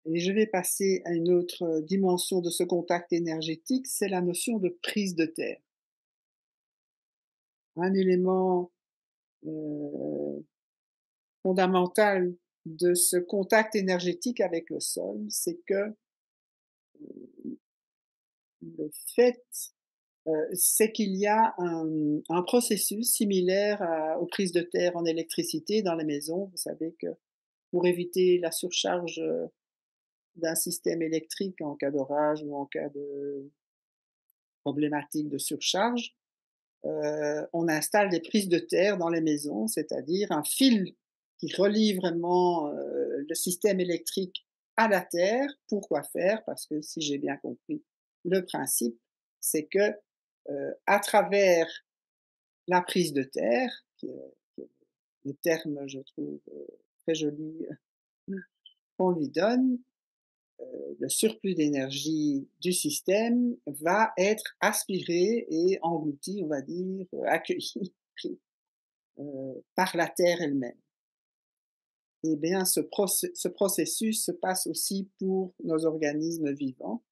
Et je vais passer à une autre dimension de ce contact énergétique, c'est la notion de prise de terre. Un élément, heu, fondamental de ce contact énergétique avec le sol, c'est que le fait, c'est qu'il y a un processus similaire aux prises de terre en électricité dans les maisons. Vous savez que pour éviter la surcharge, d'un système électrique en cas d'orage ou en cas de problématique de surcharge, on installe des prises de terre dans les maisons, c'est-à-dire un fil qui relie vraiment, le système électrique à la terre. Pourquoi faire? Parce que si j'ai bien compris le principe, c'est que, à travers la prise de terre, qui est le terme je trouve, très joli, qu'on lui donne, le surplus d'énergie du système va être aspiré et englouti, on va dire, accueilli, pris, par la terre elle-même. Eh bien, ce processus se passe aussi pour nos organismes vivants.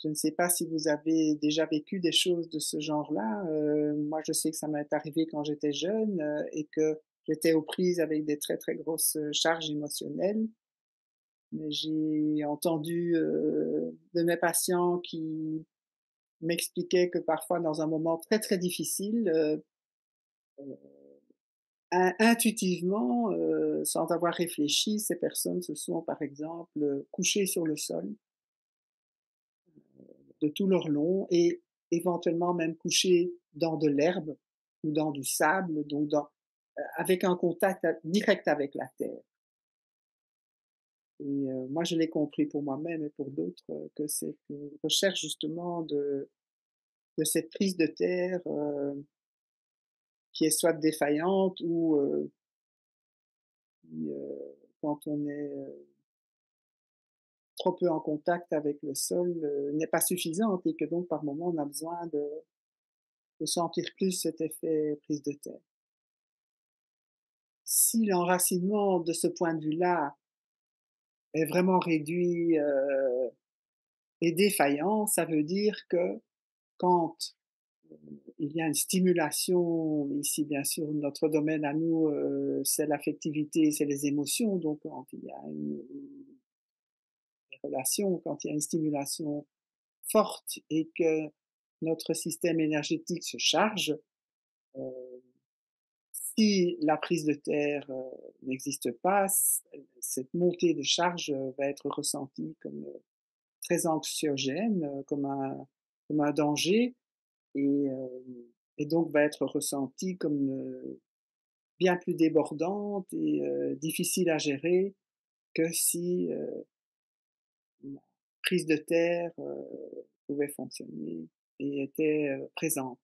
Je ne sais pas si vous avez déjà vécu des choses de ce genre-là. Moi, je sais que ça m'est arrivé quand j'étais jeune, et que j'étais aux prises avec des très, très grosses, charges émotionnelles. Mais j'ai entendu, de mes patients qui m'expliquaient que parfois dans un moment très, très difficile, intuitivement, sans avoir réfléchi, ces personnes se sont par exemple, couchées sur le sol de tout leur long et éventuellement même couchées dans de l'herbe ou dans du sable, donc avec un contact direct avec la terre. Et moi je l'ai compris pour moi-même et pour d'autres, que c'est une recherche justement de cette prise de terre, qui est soit défaillante ou qui, quand on est, trop peu en contact avec le sol, n'est pas suffisante et que donc par moment on a besoin de sentir plus cet effet prise de terre. Si l'enracinement de ce point de vue-là est vraiment réduit, et défaillant, ça veut dire que quand, il y a une stimulation, ici bien sûr notre domaine à nous, c'est l'affectivité, c'est les émotions, donc quand il y a une relation, quand il y a une stimulation forte et que notre système énergétique se charge, heu, si la prise de terre, n'existe pas, cette montée de charge, va être ressentie comme, très anxiogène, comme un danger et et donc va être ressentie comme, bien plus débordante et difficile à gérer que si, la prise de terre, pouvait fonctionner et était, présente.